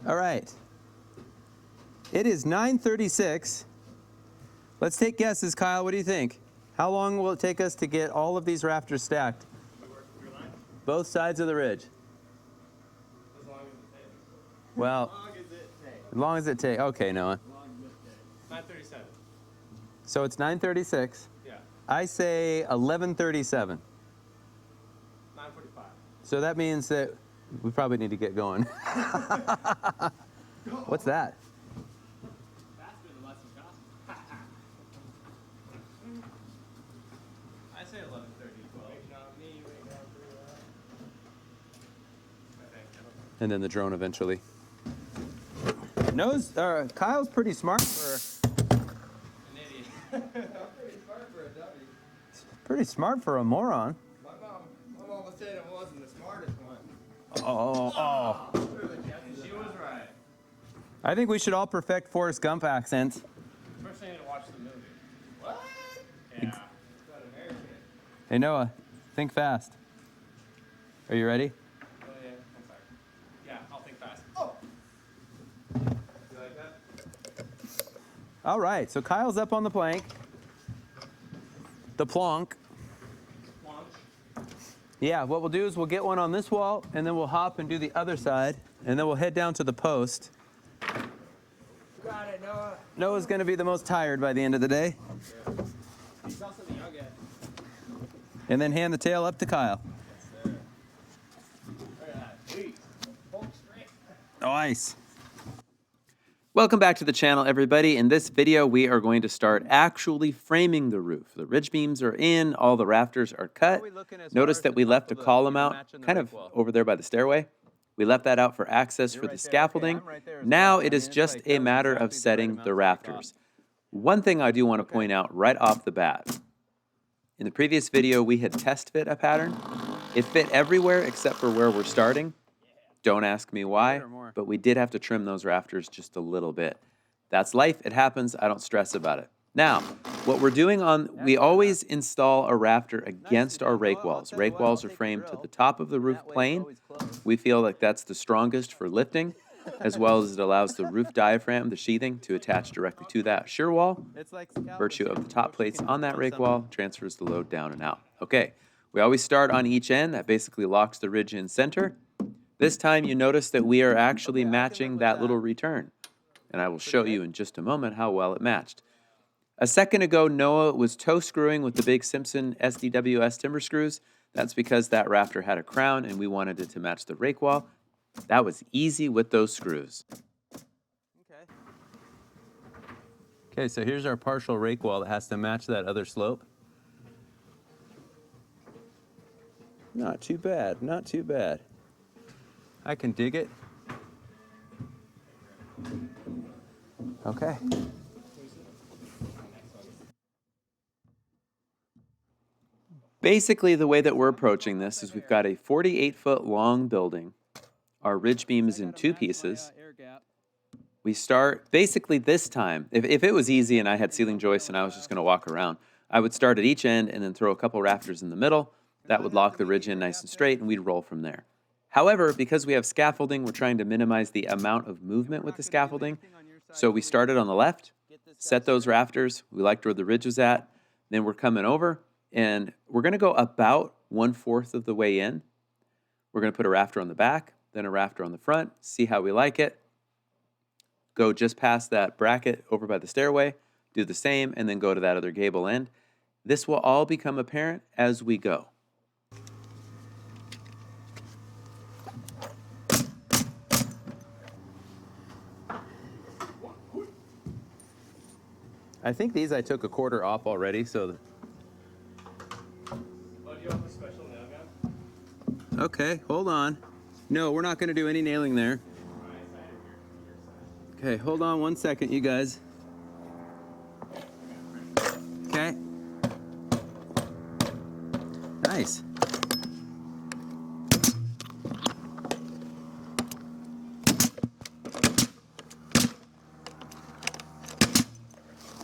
All right. It is 9:36. Let's take guesses, Kyle. What do you think? How long will it take us to get all of these rafters stacked? Both sides of the ridge. As long as it takes. Well, as long as it takes. Okay, Noah. 9:37. So it's 9:36. Yeah. I say 11:37. 9:45. So that means that we probably need to get going. What's that? Faster than less than cost. I say 11:30, 12. And then the drone eventually. Kyle's pretty smart for. An idiot. I'm pretty smart for a dummy. Pretty smart for a moron. My mom was saying it wasn't the smartest one. Oh. She was right. I think we should all perfect Forrest Gump accents. First thing to watch the movie. What? Yeah. It's about American. Hey, Noah, think fast. Are you ready? Oh, yeah. I'm sorry. Yeah, I'll think fast. Oh! You like that? All right, so Kyle's up on the plank. The plonk. Launch. Yeah, what we'll do is we'll get one on this wall, and then we'll hop and do the other side, and then we'll head down to the post. Got it, Noah. Noah's gonna be the most tired by the end of the day. He's also the youngest. And then hand the tail up to Kyle. Yes, sir. Look at that. Sweet. Hold straight. Nice. Welcome back to the channel, everybody. In this video, we are going to start actually framing the roof. The ridge beams are in, all the rafters are cut. Notice that we left a column out kind of over there by the stairway. We left that out for access for the scaffolding. Now it is just a matter of setting the rafters. One thing I do want to point out right off the bat. In the previous video, we had test fit a pattern. It fit everywhere except for where we're starting. Don't ask me why, but we did have to trim those rafters just a little bit. That's life, it happens, I don't stress about it. Now, what we're doing we always install a rafter against our rake walls. Rake walls are framed to the top of the roof plane. We feel like that's the strongest for lifting, as well as it allows the roof diaphragm, the sheathing, to attach directly to that shear wall. Virtue of the top plates on that rake wall transfers the load down and out. Okay, we always start on each end. That basically locks the ridge in center. This time you notice that we are actually matching that little return. And I will show you in just a moment how well it matched. A second ago, Noah was toe screwing with the big Simpson SDWS timber screws. That's because that rafter had a crown and we wanted it to match the rake wall. That was easy with those screws. Okay, so here's our partial rake wall that has to match that other slope. Not too bad, not too bad. I can dig it. Okay. Basically, the way that we're approaching this is we've got a 48-foot long building. Our ridge beam is in two pieces. We start, basically this time, if it was easy and I had ceiling joists and I was just going to walk around, I would start at each end and then throw a couple rafters in the middle. That would lock the ridge in nice and straight, and we'd roll from there. However, because we have scaffolding, we're trying to minimize the amount of movement with the scaffolding. So we started on the left, set those rafters. We liked where the ridge was at. Then we're coming over, and we're going to go about 1/4 of the way in. We're going to put a rafter on the back, then a rafter on the front, see how we like it. Go just past that bracket over by the stairway, do the same, and then go to that other gable end. This will all become apparent as we go. I think these I took a quarter off already, so. Oh, do you want the special nail gun? Okay, hold on. No, we're not going to do any nailing there. Okay, hold on 1 second, you guys. Okay. Nice.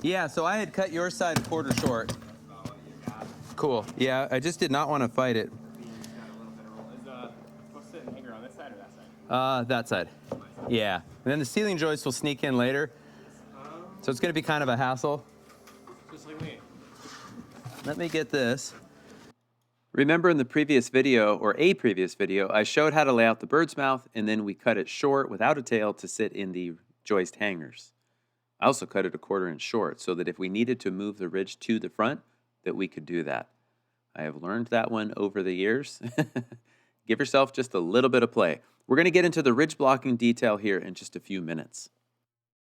Yeah, so I had cut your side a quarter short. Cool. Yeah, I just did not want to fight it. Is supposed to sit and hanger on this side or that side? That side. My side. Yeah, and then the ceiling joist will sneak in later. So it's gonna be kind of a hassle. Just like me. Let me get this. Remember in the previous video, or a previous video, I showed how to lay out the bird's mouth, and then we cut it short without a tail to sit in the joist hangers. I also cut it a 1/4 inch short so that if we needed to move the ridge to the front, that we could do that. I have learned that one over the years. Give yourself just a little bit of play. We're gonna get into the ridge blocking detail here in just a few minutes.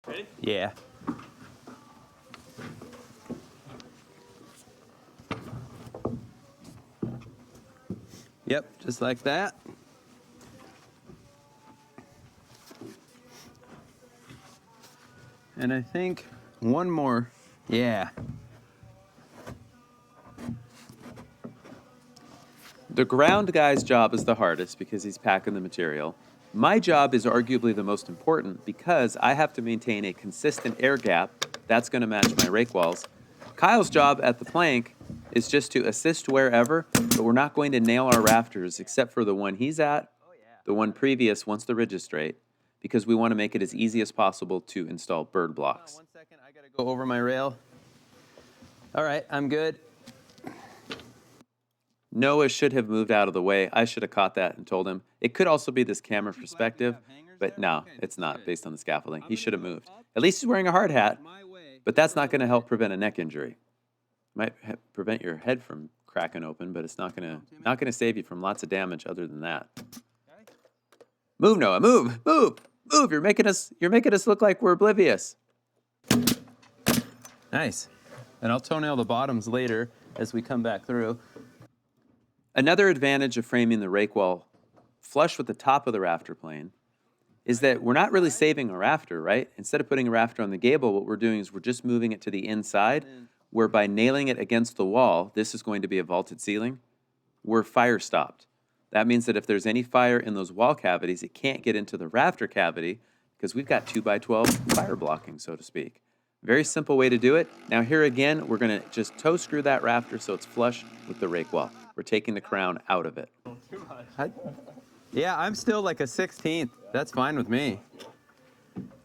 Ready? Yeah. Yep, just like that. And I think one more. Yeah. The ground guy's job is the hardest because he's packing the material. My job is arguably the most important because I have to maintain a consistent air gap that's going to match my rake walls. Kyle's job at the plank is just to assist wherever, but we're not going to nail our rafters except for the one he's at, the one previous once the ridge is straight, because we want to make it as easy as possible to install bird blocks. 1 second, I gotta go over my rail. All right, I'm good. Noah should have moved out of the way. I should have caught that and told him. It could also be this camera perspective, but no, it's not based on the scaffolding. He should have moved. At least he's wearing a hard hat, but that's not going to help prevent a neck injury. Might prevent your head from cracking open, but it's not going to save you from lots of damage other than that. Move, Noah, move, move, move. You're making us look like we're oblivious. Nice. And I'll toenail the bottoms later as we come back through. Another advantage of framing the rake wall flush with the top of the rafter plane is that we're not really saving a rafter, right? Instead of putting a rafter on the gable, what we're doing is we're just moving it to the inside, where by nailing it against the wall, this is going to be a vaulted ceiling, we're fire stopped. That means that if there's any fire in those wall cavities, it can't get into the rafter cavity because we've got 2x12 fire blocking, so to speak. Very simple way to do it. Now here again, we're gonna just toe screw that rafter so it's flush with the rake wall. We're taking the crown out of it. Yeah, I'm still like a 16th. That's fine with me.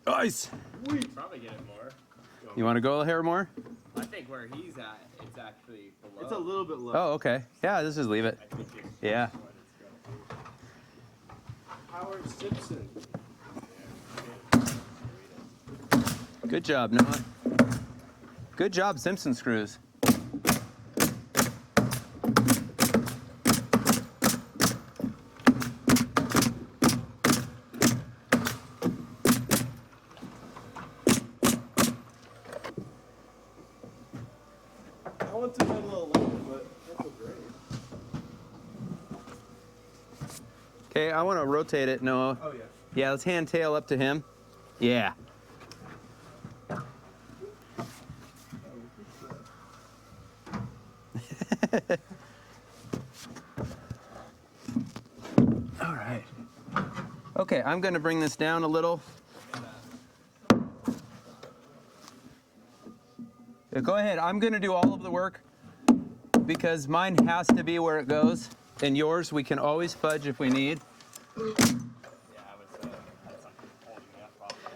Nice. We probably get it more. You want to go a hair more? I think where he's at, it's actually below. It's a little bit low. Oh, okay. Yeah, let's just leave it. I think it's Yeah. what it's gonna Howard Simpson. Good job, Noah. Good job, Simpson screws. I want to have a little lower, but that's great. Okay, I want to rotate it, Noah. Oh, yeah. Yeah, let's hand tail up to him. Yeah. All right. Okay, I'm going to bring this down a little. Yeah, go ahead. I'm going to do all of the work because mine has to be where it goes, and yours we can always fudge if we need.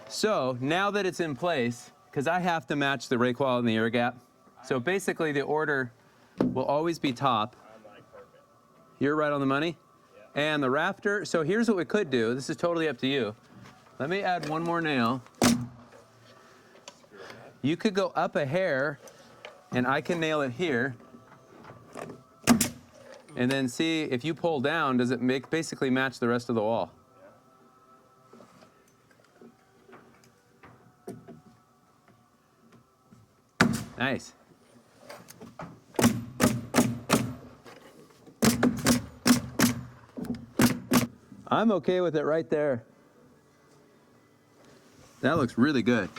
So now that it's in place, because I have to match the rake wall and the air gap, so basically the order will always be top. You're right on the money. And the rafter, so here's what we could do. This is totally up to you. Let me add one more nail. You could go up a hair, and I can nail it here. And then see if you pull down, does it basically match the rest of the wall? Nice. I'm okay with it right there. That looks really good.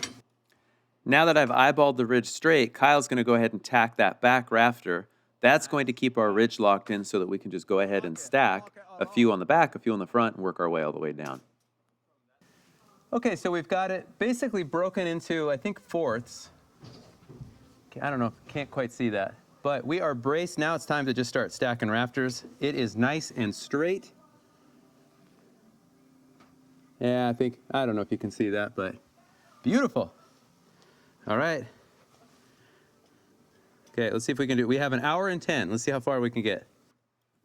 Now that I've eyeballed the ridge straight, Kyle's going to go ahead and tack that back rafter. That's going to keep our ridge locked in so that we can just go ahead and stack a few on the back, a few on the front, and work our way all the way down. Okay, so we've got it basically broken into, I think, fourths. I don't know, can't quite see that. But we are braced. Now it's time to just start stacking rafters. It is nice and straight. Yeah, I don't know if you can see that, but beautiful. All right. Okay, let's see if we can do it. We have an hour and 10. Let's see how far we can get.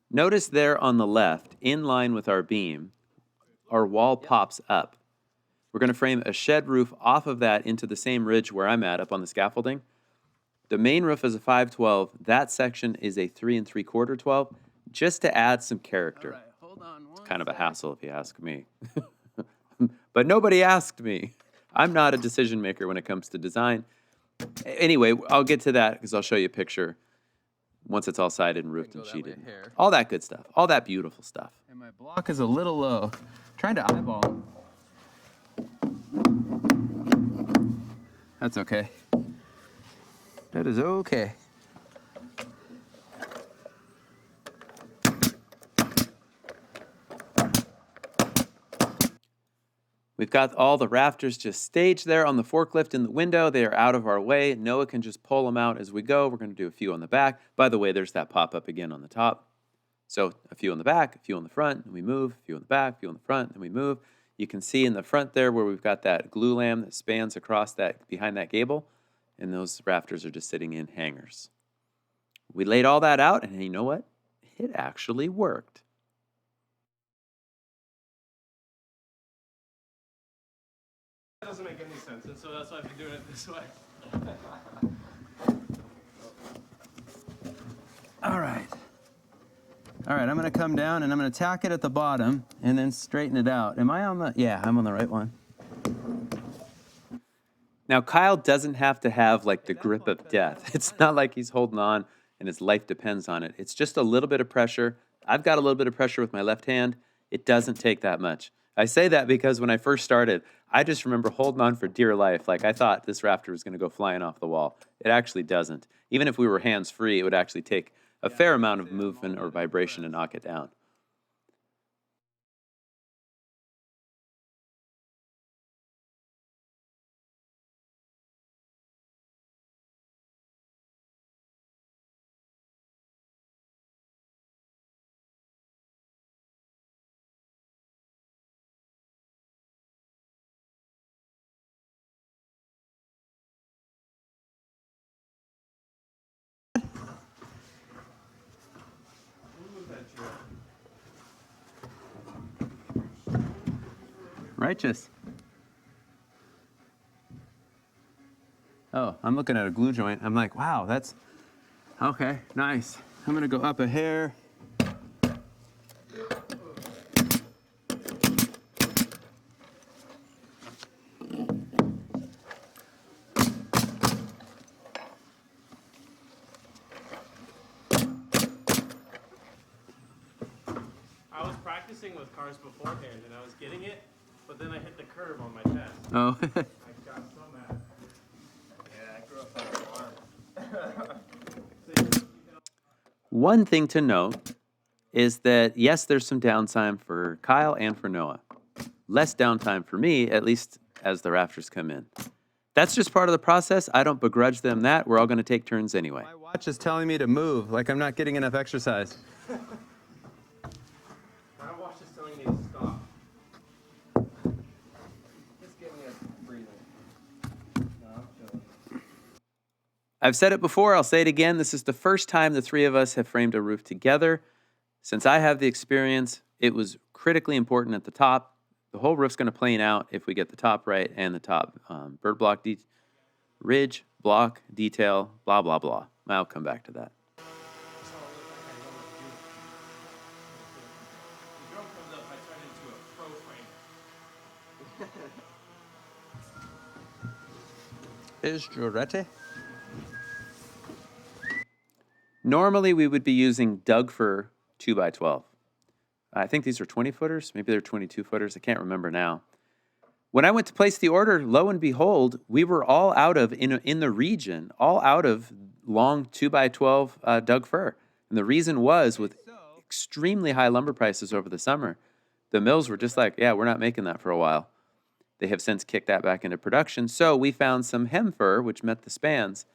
Notice there on the left, in line with our beam, our wall pops up. We're going to frame a shed roof off of that into the same ridge where I'm at, up on the scaffolding. The main roof is a 5/12. That section is a 3 3/4 12, just to add some character. All right, hold on. It's kind of a hassle if you ask me. But nobody asked me. I'm not a decision maker when it comes to design. Anyway, I'll get to that because I'll show you a picture once it's all sided and roofed and sheeted. All that good stuff. All that beautiful stuff. And my block is a little low. I'm trying to eyeball. That's okay. That is okay. We've got all the rafters just staged there on the forklift in the window. They are out of our way. Noah can just pull them out as we go. We're going to do a few on the back. By the way, there's that pop-up again on the top. So a few on the back, a few on the front, and we move. A few on the back, a few on the front, and we move. You can see in the front there where we've got that glulam that spans across that, behind that gable, and those rafters are just sitting in hangers. We laid all that out, and you know what? It actually worked. That doesn't make any sense, and so that's why I've been doing it this way. All right. All right, I'm going to come down and I'm going to tack it at the bottom and then straighten it out. Am I on the... Yeah, I'm on the right one. Now, Kyle doesn't have to have, like, the grip of death. It's not like he's holding on and his life depends on it. It's just a little bit of pressure. I've got a little bit of pressure with my left hand. It doesn't take that much. I say that because when I first started, I just remember holding on for dear life. Like, I thought this rafter was going to go flying off the wall. It actually doesn't. Even if we were hands-free, it would actually take a fair amount of movement or vibration to knock it down. Righteous. Oh, I'm looking at a glue joint. I'm like, wow, that's... Okay, nice. I'm going to go up a hair. I was practicing with cars beforehand, and I was getting it, but then I hit the curb on my test. Oh. I got so mad. Yeah, I grew up on a farm. One thing to note is that, yes, there's some downtime for Kyle and for Noah. Less downtime for me, at least as the rafters come in. That's just part of the process. I don't begrudge them that. We're all going to take turns anyway. My watch is telling me to move, like I'm not getting enough exercise. My watch is telling me to stop. Just give me a breather. No, I'm chilling. I've said it before, I'll say it again. This is the first time the three of us have framed a roof together. Since I have the experience, it was critically important at the top. The whole roof's going to plane out if we get the top right and the top bird block, ridge, block, detail, blah, blah, blah. I'll come back to that. The drone comes up, I turn into a pro frame. Is Giorete? Normally, we would be using Doug fir 2x12. I think these are 20-footers. Maybe they're 22-footers. I can't remember now. When I went to place the order, lo and behold, we were all out of, in the region, all out of long 2x12 Doug fir. And the reason was, with extremely high lumber prices over the summer, the mills were just like, yeah, we're not making that for a while. They have since kicked that back into production. So we found some hem fir, which met the spans,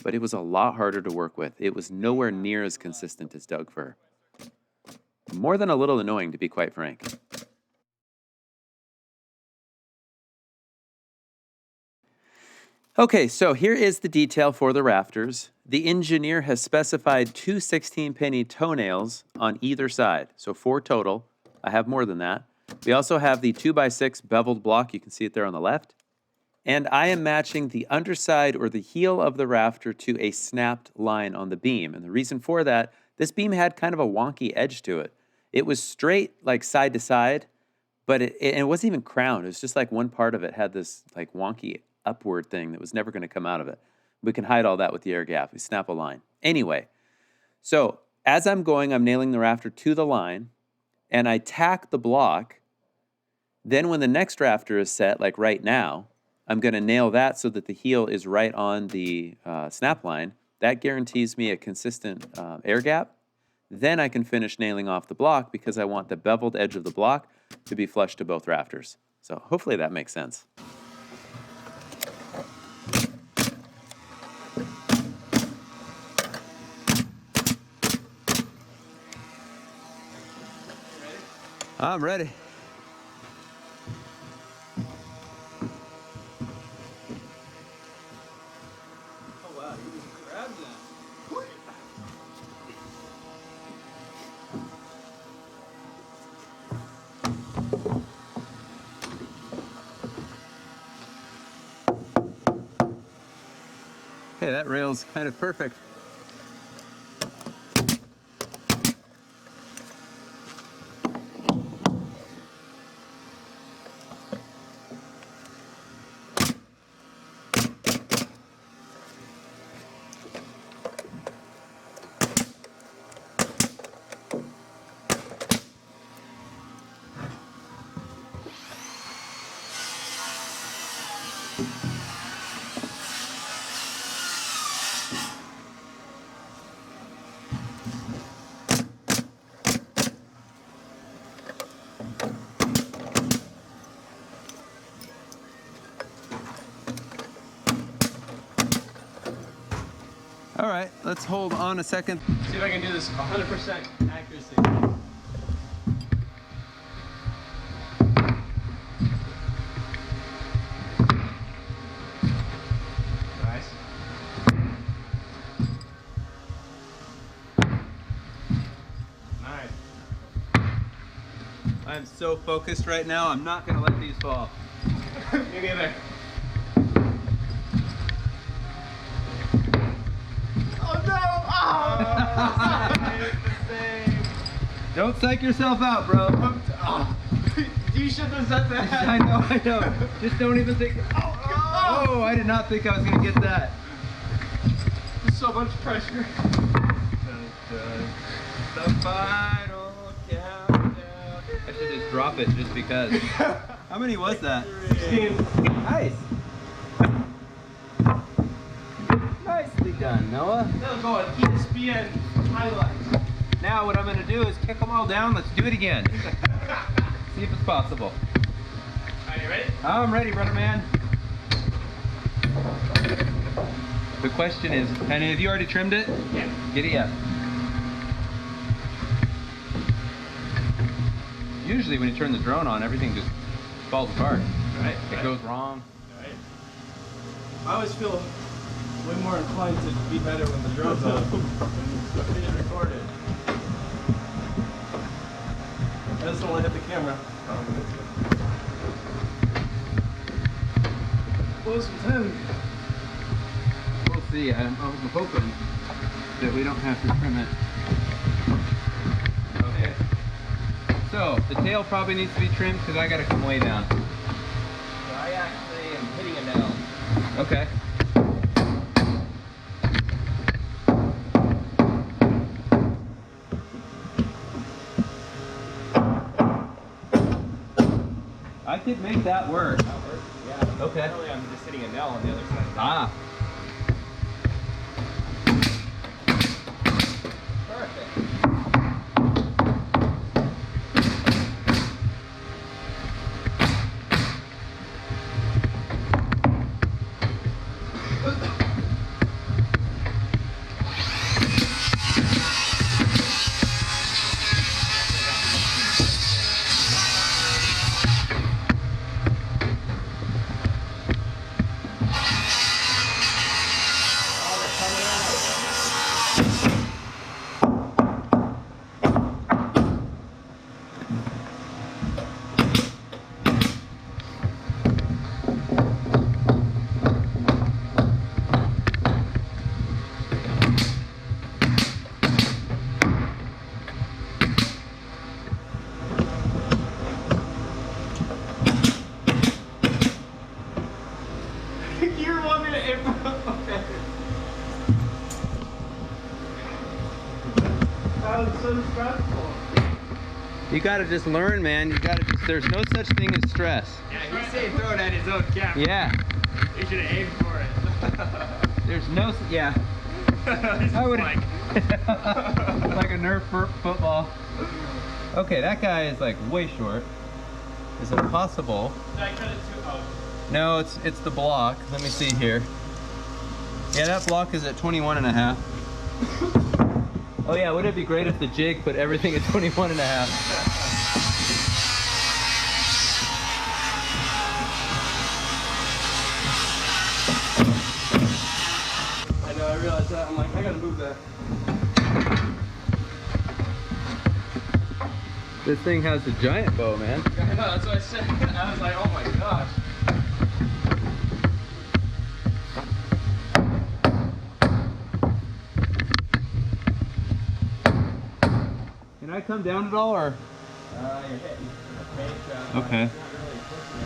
but it was a lot harder to work with. It was nowhere near as consistent as Doug fir. More than a little annoying, to be quite frank. Okay, so here is the detail for the rafters. The engineer has specified two 16-penny toenails on either side, so 4 total. I have more than that. We also have the 2x6 beveled block. You can see it there on the left. And I am matching the underside or the heel of the rafter to a snapped line on the beam. And the reason for that, this beam had kind of a wonky edge to it. It was straight, like side to side, but it wasn't even crowned. It was just like one part of it had this like wonky upward thing that was never going to come out of it. We can hide all that with the air gap. We snap a line. Anyway, so as I'm going, I'm nailing the rafter to the line, and I tack the block. Then when the next rafter is set, like right now, I'm going to nail that so that the heel is right on the snap line. That guarantees me a consistent air gap. Then I can finish nailing off the block because I want the beveled edge of the block to be flush to both rafters. So hopefully that makes sense. I'm ready. Oh wow, you just grabbed that. Okay, that rail's kind of perfect. All right, let's hold on a second. See if I can do this 100% accuracy. Nice. Nice. I'm so focused right now, I'm not gonna let these fall. Me neither. Oh no! Oh! Don't psych yourself out, bro. You shouldn't have said that. I know. Just don't even think. Oh, I did not think I was gonna get that. So much pressure. The final countdown. I should just drop it just because. How many was that? 16. Nice. Nicely done, Noah. That was all an ESPN highlights. Now what I'm gonna do is kick them all down. Let's do it again. See if it's possible. Are you ready? I'm ready, brother man. The question is, and have you already trimmed it? Yeah. Giddy up. Usually when you turn the drone on, everything just falls apart. Right. It goes wrong. Right. I always feel way more inclined to be better when the drone's on. When being recorded. I just don't want to hit the camera. Close with heavy. We'll see. I'm hoping that we don't have to trim it. Okay. So the tail probably needs to be trimmed because I got to come way down. So I actually am hitting a nail. Okay. I could make that work. That works. Yeah. Okay. Really, I'm just hitting a nail on the other side. Ah. Perfect. so stressful. You gotta just learn, man. You gotta just, there's no such thing as stress. Yeah, he said throw it at his own cap. Yeah. He should have aimed for it. There's no, yeah. He's I would like, like a Nerf football. Okay, that guy is like way short. Is it possible? did I cut it too? Oh. No, it's the block. Let me see here. Yeah, that block is at 21 and a half. Oh yeah, wouldn't it be great if the jig put everything at 21 and a half? I know, I realized that. I'm like, I gotta move that. This thing has a giant bow, man. I know, that's what I said. I was like, oh my gosh. Can I come down at all, or? You're hitting a paint job. Okay. Not really pushing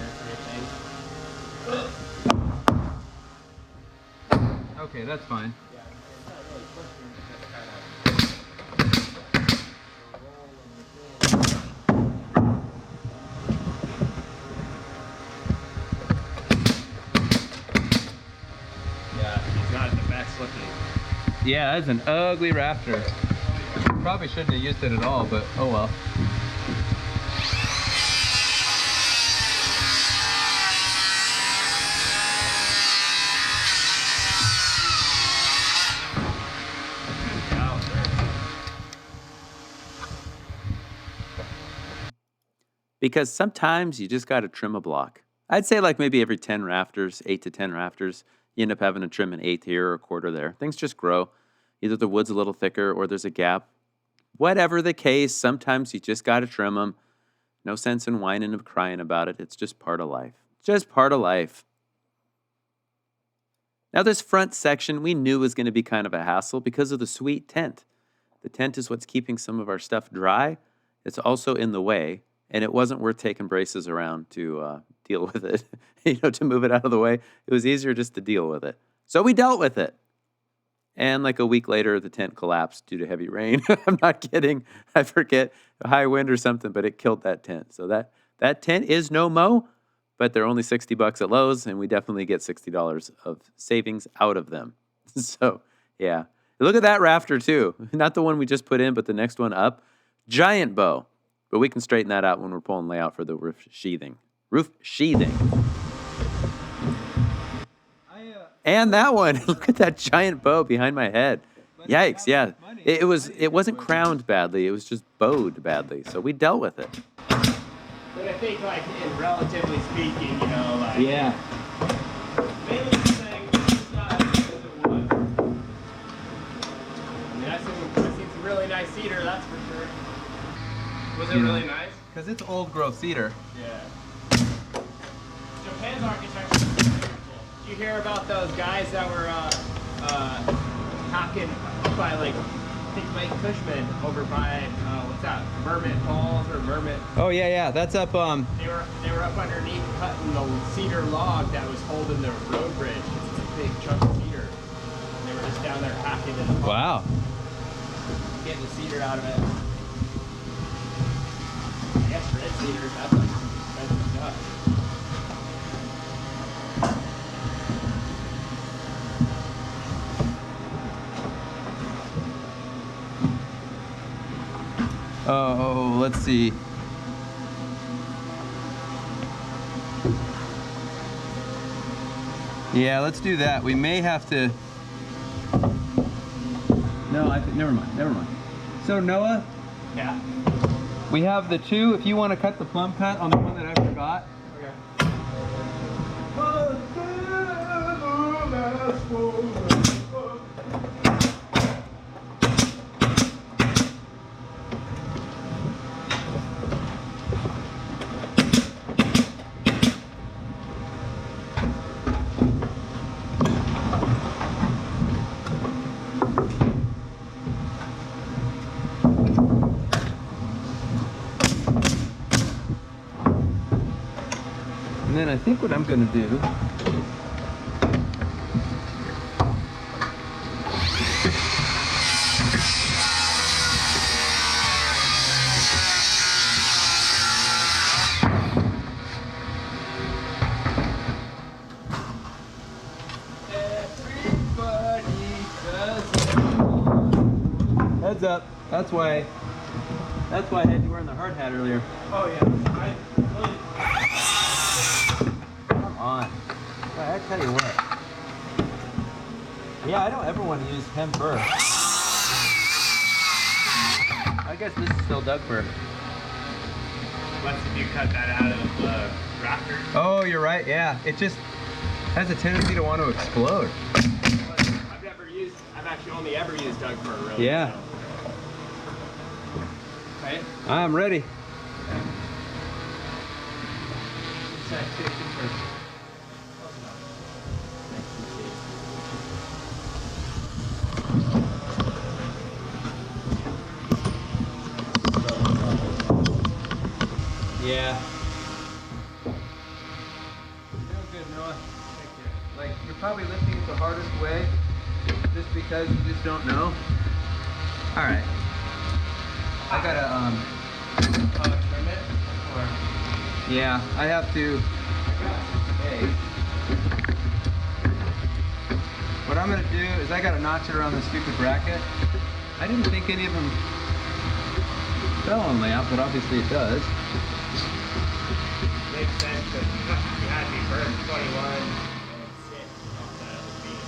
anything. Okay, that's fine. Yeah, it's not really pushing, it's just kind of yeah, he's not the best looking. Yeah, that's an ugly rafter. Probably shouldn't have used it at all, but oh well. Because sometimes you just got to trim a block. I'd say like maybe every 10 rafters, 8 to 10 rafters, you end up having to trim an eighth here or a quarter there. Things just grow. Either the wood's a little thicker or there's a gap. Whatever the case, sometimes you just got to trim them. No sense in whining and crying about it. It's just part of life. Just part of life. Now this front section we knew was going to be kind of a hassle because of the sweet tent. The tent is what's keeping some of our stuff dry. It's also in the way, and it wasn't worth taking braces around to deal with it, to move it out of the way. It was easier just to deal with it. So we dealt with it. And like a week later, the tent collapsed due to heavy rain. I'm not kidding. I forget, a high wind or something, but it killed that tent. So that tent is no mo, but they're only $60 at Lowe's, and we definitely get $60 of savings out of them. So, yeah. Look at that rafter, too. Not the one we just put in, but the next one up. Giant bow. But we can straighten that out when we're pulling layout for the roof sheathing. Roof sheathing. And that one. Look at that giant bow behind my head. Yikes, yeah. It wasn't crowned badly. It was just bowed badly. So we dealt with it. But I think, like, in relatively speaking, like... Yeah. Mainly just saying, it's not as good as it was. I mean, I've seen some really nice cedar, that's for sure. Was it really nice? Because it's old growth cedar. Yeah. Japan's architecture is beautiful. Did you hear about those guys that were hacking by, like, I think Mike Cushman over by, what's that, Mermit Falls or Mermit? Oh, yeah. That's up, They were up underneath cutting the cedar log that was holding the road bridge. It's a big chunk of cedar. And they were just down there hacking it. Wow. Getting the cedar out of it. I guess red cedar, that's like some expensive stuff. Oh, let's see. Yeah, let's do that. We may have to... No, never mind. So Noah? Yeah. We have the two, if you want to cut the plumb cut on the one that I forgot. And then I think what I'm going to do up. That's why I had you wearing the hard hat earlier. Oh yeah. Come on. I tell you what. Yeah, I don't ever want to use hem fur. I guess this is still duck fur. Unless if you cut that out of the Rafter. Oh, you're right. Yeah, it just has a tendency to want to explode. I've actually only ever used duck fur, really. Yeah. So. Okay. I'm ready. Yeah. You're doing good, Noah. Like, you're probably lifting it the hardest way just because you just don't know. All right. I gotta, Trim it? Or? yeah, I have to, hey. What I'm gonna do is I gotta notch it around this stupid bracket. I didn't think any of them fell on layout, but obviously it does. Makes sense because you had me first 21 and 6 off that other beam.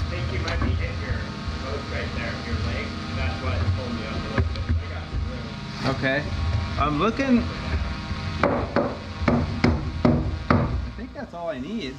I think you might be hitting your post right there, your leg. That's what pulled me up a little bit. I got some room. Okay. I'm looking. I think that's all I need.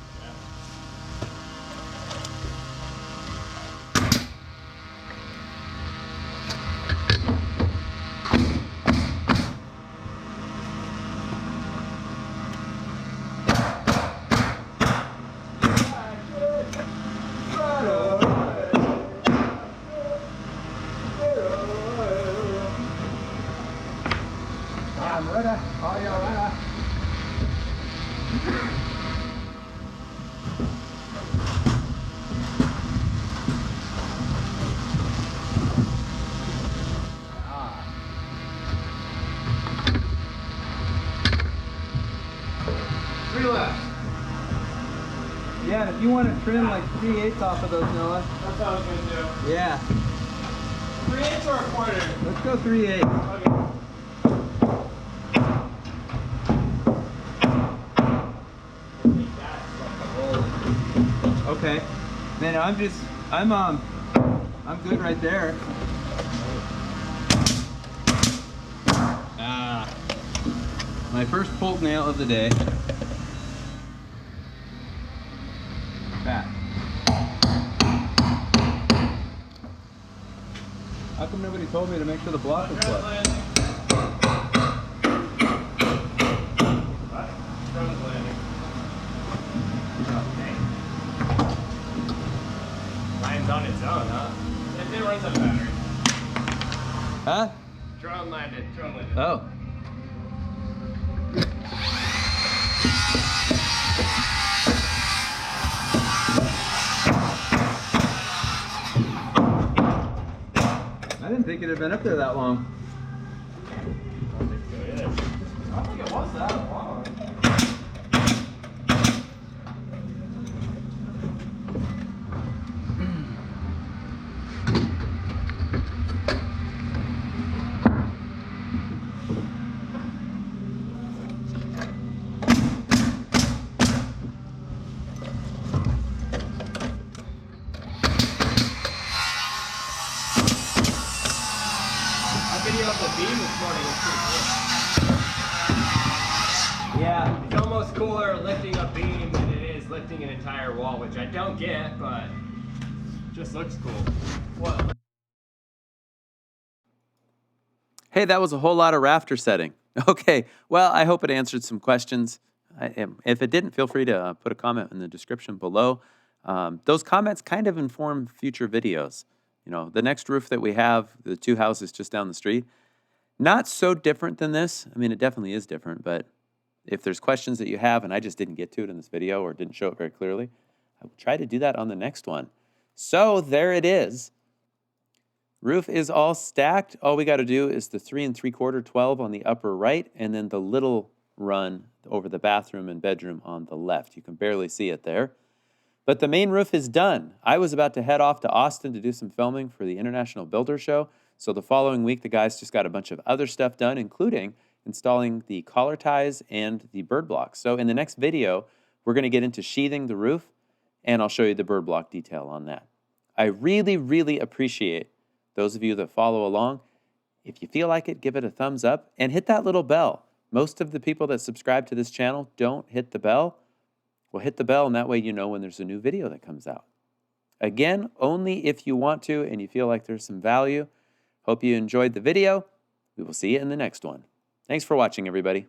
Yeah, if you want to trim like 3/8 off of those, Noah. That's what I was gonna do. Yeah. 3/8 or a quarter? Let's go 3/8. Okay. Okay. Then I'm good right there. Ah. My first bolt nail of the day. Back. How come nobody told me to make sure the block was flush? Mine's on its own, huh? It runs out of battery. Huh? Drone landed. Oh. I didn't think it had been up there that long. I don't think it was that long. Video of the beam this morning is pretty cool. Yeah. It's almost cooler lifting a beam than it is lifting an entire wall, which I don't get, but just looks cool. What? Hey, that was a whole lot of rafter setting. Okay, well, I hope it answered some questions. If it didn't, feel free to put a comment in the description below. Those comments kind of inform future videos. You know, the next roof that we have, the 2 houses just down the street, not so different than this. I mean, it definitely is different, but if there's questions that you have and I just didn't get to it in this video or didn't show it very clearly, I will try to do that on the next one. So there it is. Roof is all stacked. All we got to do is the 3 3/4 12 on the upper right, and then the little run over the bathroom and bedroom on the left. You can barely see it there. But the main roof is done. I was about to head off to Austin to do some filming for the International Builder Show. So the following week, the guys just got a bunch of other stuff done, including installing the collar ties and the bird blocks. So in the next video, we're going to get into sheathing the roof, and I'll show you the bird block detail on that. I really, really appreciate those of you that follow along. If you feel like it, give it a thumbs up and hit that little bell. Most of the people that subscribe to this channel don't hit the bell. Well, hit the bell, and that way you know when there's a new video that comes out. Again, only if you want to and you feel like there's some value. Hope you enjoyed the video. We will see you in the next one. Thanks for watching, everybody.